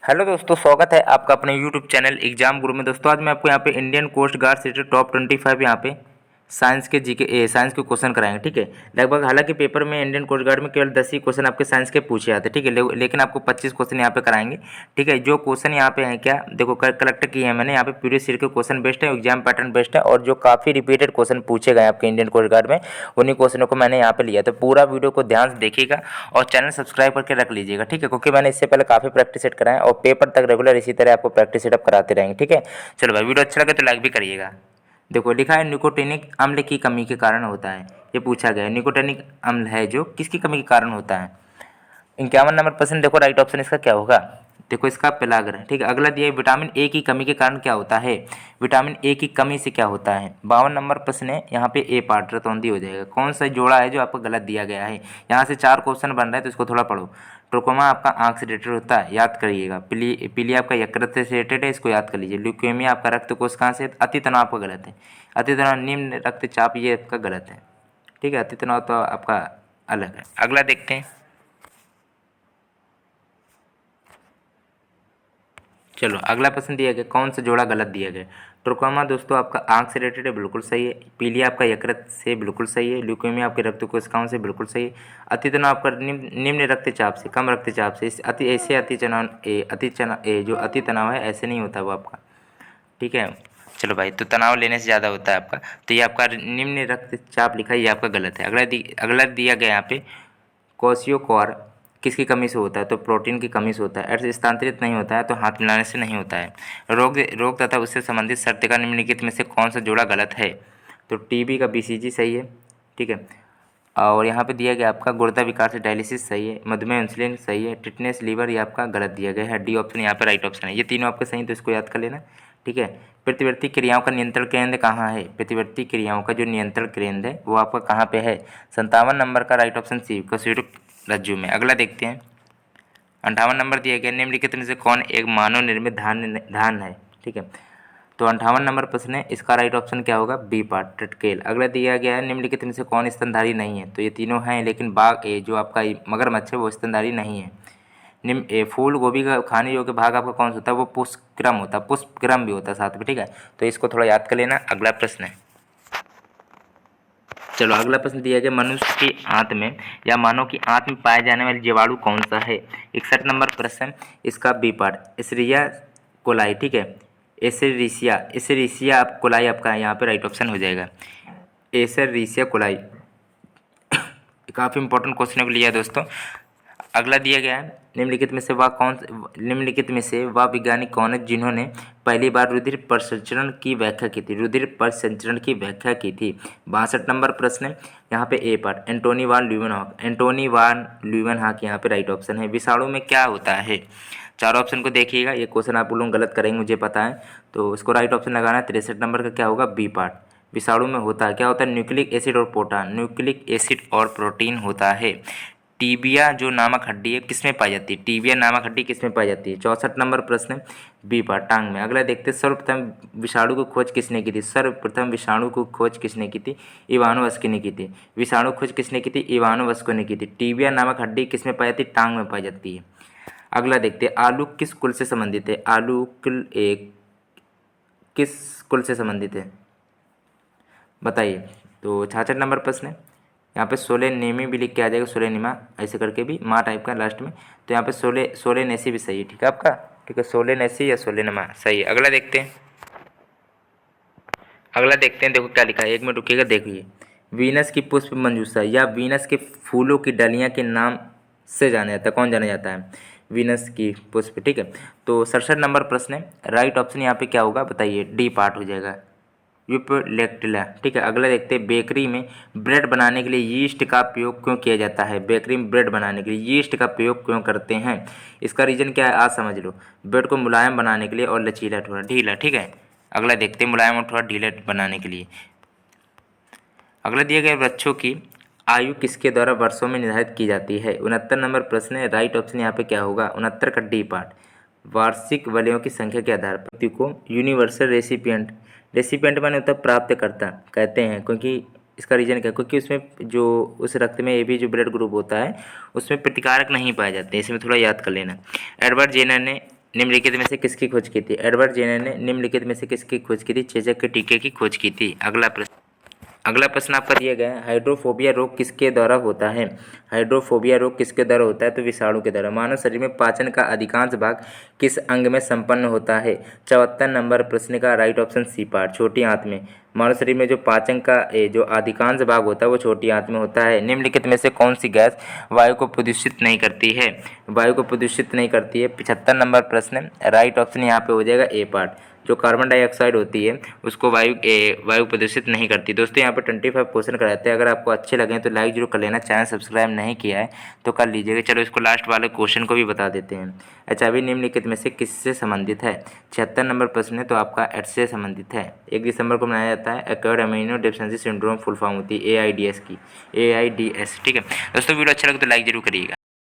Hello दोस्तों, स्वागत है आपका अपने यूट्यूब चैनल एग्जाम गुरु में। दोस्तों आज मैं आपको यहाँ पे इंडियन कोस्ट गार्ड से टॉप 25 यहाँ पे साइंस के साइंस के क्वेश्चन कराएंगे। ठीक है, लगभग हालांकि पेपर में इंडियन कोस्ट गार्ड में केवल 10 ही क्वेश्चन आपके साइंस के पूछे जाते हैं। ठीक है, लेकिन आपको 25 क्वेश्चन यहाँ पे कराएंगे। ठीक है, जो क्वेश्चन यहाँ पे हैं क्या देखो कलेक्ट किए हैं मैंने यहाँ पे प्रीवियस ईयर के क्वेश्चन बेस्ड है, एग्जाम पैटर्न बेस्ड है और जो काफ़ी रिपीटेड क्वेश्चन पूछे गए आपके इंडियन कोस्ट गार्ड में उन्हीं क्वेश्चनों को मैंने यहाँ पे लिया। तो पूरा वीडियो को ध्यान से देखिएगा और चैनल सब्सक्राइब करके रख लीजिएगा। ठीक है, क्योंकि मैंने इससे पहले काफ़ी प्रैक्टिस सेट कराए और पेपर तक रेगुलर इसी तरह आपको प्रैक्टिस सेटअप कराते रहेंगे। ठीक है, चलो भाई, वीडियो अच्छा लगे तो लाइक भी करिएगा। देखो लिखा है निकोटिनिक अम्ल की कमी के कारण होता है। ये पूछा गया है निकोटिनिक अम्ल है जो किसकी कमी के कारण होता है। 51 नंबर प्रश्न देखो राइट ऑप्शन इसका क्या होगा। देखो इसका पेलाग्र। ठीक है, अगला दिया है विटामिन ए की कमी के कारण क्या होता है। विटामिन ए की कमी से क्या होता है। 52 नंबर प्रश्न है, यहाँ पे ए पार्ट रतौंधी हो जाएगा। कौन सा जोड़ा है जो आपको गलत दिया गया है। यहाँ से 4 क्वेश्चन बन रहा है तो इसको थोड़ा पढ़ो। ट्रोकोमा आपका आंख से रिलेटेड होता है, याद करिएगा। पीलिया आपका यकृत से रिलेटेड है, इसको याद कर लीजिए। ल्यूकेमिया आपका रक्त कोष कहाँ से। अति तनाव आपका गलत है। अति तनाव निम्न रक्तचाप ये आपका गलत है। ठीक है, अति तनाव तो आपका अलग है। अगला देखते हैं। चलो अगला प्रश्न दिया गया कौन सा जोड़ा गलत दिया गया। ट्रोकोमा दोस्तों आपका आंख से रिलेटेड है, बिल्कुल सही है। पीलिया आपका यकृत से, बिल्कुल सही है। ल्यूकेमिया आपके रक्त कोशिकाओं से, बिल्कुल सही है। अति तनाव आपका निम्न रक्तचाप से, कम रक्तचाप से। इस अति ऐसे जो अति तनाव है ऐसे नहीं होता वो आपका। ठीक है, चलो भाई, तो तनाव लेने से ज़्यादा होता है आपका। तो ये आपका निम्न रक्तचाप लिखा है, ये आपका गलत है। अगला दिया गया यहाँ पे क्वेशियोकार किसकी कमी से होता है। तो प्रोटीन की कमी से होता है। अर्थ स्थानांतरित नहीं होता है तो हाथ मिलाने से नहीं होता है। रोग रोग तथा उससे संबंधित शर्त का निम्नलिखित में से कौन सा जोड़ा गलत है। तो टीबी का बीसीजी सही है। ठीक है, और यहाँ पे दिया गया आपका गुर्दा विकार से डायलिसिस सही है। मधुमेह इंसुलिन सही है। टिटनेस लीवर ये आपका गलत दिया गया है। डी ऑप्शन यहाँ पे राइट ऑप्शन है। ये तीनों आपके सही, तो इसको याद कर लेना। ठीक है, प्रतिवर्ती क्रियाओं का नियंत्रण केंद्र कहाँ है। प्रतिवर्ती क्रियाओं का जो नियंत्रण केंद्र है वो आपका कहाँ पे है। 57 नंबर का राइट ऑप्शन सी कशेरुक रज्जु में। अगला देखते हैं। 58 नंबर दिया गया निम्नलिखित में से कौन एक मानव निर्मित धान है। ठीक है, तो 58 नंबर प्रश्न है, इसका राइट ऑप्शन क्या होगा। बी पार्ट टटकेल। अगला दिया गया है निम्नलिखित में से कौन स्तनधारी नहीं है। तो ये तीनों हैं, लेकिन बाघ जो आपका मगरमच्छ है वो स्तनधारी नहीं है। फूल गोभी का खाने योग्य भाग आपका कौन सा होता है। वो पुष्पक्रम होता है, पुष्पक्रम भी होता है साथ में। ठीक है, तो इसको थोड़ा याद कर लेना। अगला प्रश्न है, चलो अगला प्रश्न दिया गया मनुष्य की आंत में या मानव की आंत में पाए जाने वाले जीवाणु कौन सा है। 61 नंबर प्रश्न, इसका बी पार्ट एस्चेरिचिया कोलाई। ठीक है, एस्चेरिचिया आप कोलाई आपका यहाँ पे राइट ऑप्शन हो जाएगा। एस्चेरिचिया कोलाई काफ़ी इंपॉर्टेंट क्वेश्चन को लिया है दोस्तों। अगला दिया गया है निम्नलिखित में से वह वैज्ञानिक कौन है जिन्होंने पहली बार रुधिर परिसंचरण की व्याख्या की थी। रुधिर परिसंचरण की व्याख्या की थी। 62 नंबर प्रश्न है, यहाँ पे ए पार्ट एंटोनी वान ल्यूवेनहॉक। एंटोनी वान ल्यूवेनहॉक यहाँ पे राइट ऑप्शन है। विषाणु में क्या होता है। चारों ऑप्शन को देखिएगा, ये क्वेश्चन आप लोग गलत करेंगे मुझे पता है, तो इसको राइट ऑप्शन लगाना है। 63 नंबर का क्या होगा, बी पार्ट। विषाणु में होता है क्या होता है, न्यूक्लिक एसिड और प्रोटीन। न्यूक्लिक एसिड और प्रोटीन होता है। टीबिया जो नामक हड्डी है किसमें पाई जाती है। टीबिया नामक हड्डी किसमें पाई जाती है। 64 नंबर प्रश्न है, बी पार्ट टांग में। अगला देखते हैं, सर्वप्रथम विषाणु को खोज किसने की थी। सर्वप्रथम विषाणु को खोज किसने की थी, इवानोवस्की ने की थी। विषाणु खोज किसने की थी, इवानोवस्को ने की थी। टीबिया नामक हड्डी किसमें पाई जाती है, टांग में पाई जाती है। अगला देखते हैं, आलू किस कुल से संबंधित है। आलू कुल एक किस कुल से संबंधित है बताइए। तो 66 नंबर प्रश्न है, यहाँ पे सोलेनेमी भी लिख के आ जाएगा, सोलेनिमा ऐसे करके भी माँ टाइप का लास्ट में। तो यहाँ पे सोलेनेसी भी सही है। ठीक है आपका, ठीक है, सोलेनेसी या सोलेनिमा सही है। अगला देखते हैं। देखो क्या लिखा है, एक मिनट रुकिएगा देखिए। वीनस की पुष्प मंजूषा या वीनस के फूलों की डलियाँ के नाम से जाना जाता है, कौन जाना जाता है, वीनस की पुष्प। ठीक है, तो 67 नंबर प्रश्न है, राइट ऑप्शन यहाँ पे क्या होगा बताइए, डी पार्ट हो जाएगा, यूपलेक्टिला। ठीक है, अगला देखते हैं, बेकरी में ब्रेड बनाने के लिए यीस्ट का प्रयोग क्यों किया जाता है। बेकरी में ब्रेड बनाने के लिए यीस्ट का प्रयोग क्यों करते हैं। इसका रीज़न क्या है आज समझ लो। ब्रेड को मुलायम बनाने के लिए और लचीला, थोड़ा ढीला। ठीक है, अगला देखते हैं, मुलायम और थोड़ा ढीला बनाने के लिए। अगला दिया गया, वृक्षों की आयु किसके द्वारा वर्षों में निर्धारित की जाती है। 69 नंबर प्रश्न है, राइट ऑप्शन यहाँ पे क्या होगा, 69 का डी पार्ट। वार्षिक वलयों की संख्या के आधार पर व्यक्ति को यूनिवर्सल रेसिपिएंट माने होता है प्राप्तकर्ता कहते हैं, क्योंकि इसका रीजन क्या है, क्योंकि उसमें जो उस रक्त में ए बी जो ब्लड ग्रुप होता है उसमें प्रतिकारक नहीं पाए जाते हैं। इसमें थोड़ा याद कर लेना। एडवर्ड जेनर ने निम्नलिखित में से किसकी खोज की थी? एडवर्ड जेनर ने निम्नलिखित में से किसकी खोज की थी? चेचक के टीके की खोज की थी। अगला प्रश्न आपका दिया गया है, हाइड्रोफोबिया रोग किसके द्वारा होता है? हाइड्रोफोबिया रोग किसके द्वारा होता है? तो विषाणु के द्वारा। मानव शरीर में पाचन का अधिकांश भाग किस अंग में संपन्न होता है? 74 नंबर प्रश्न का राइट ऑप्शन सी पार्ट, छोटी आंत में। मानव शरीर में जो पाचन का जो अधिकांश भाग होता है वो छोटी आंत में होता है। निम्नलिखित में से कौन सी गैस वायु को प्रदूषित नहीं करती है? वायु को प्रदूषित नहीं करती है। 75 नंबर प्रश्न, राइट ऑप्शन यहाँ पे हो जाएगा ए पार्ट। जो कार्बन डाइऑक्साइड होती है उसको वायु प्रदूषित नहीं करती। दोस्तों यहाँ पे 25 क्वेश्चन कराते हैं। अगर आपको अच्छे लगे तो लाइक जरूर कर लेना। चैनल सब्सक्राइब नहीं किया है तो कर लीजिएगा। चलो इसको लास्ट वाले क्वेश्चन को भी बता देते हैं। एचआईवी निम्नलिखित में से किससे संबंधित है? 76 नंबर प्रश्न है तो आपका एड्स से संबंधित है। 1 दिसंबर को मनाया जाता है। Acquired amino deficiency syndrome full form होती है AIDS की, AIDS। ठीक है दोस्तों, वीडियो अच्छा लगे तो लाइक जरूर करिएगा।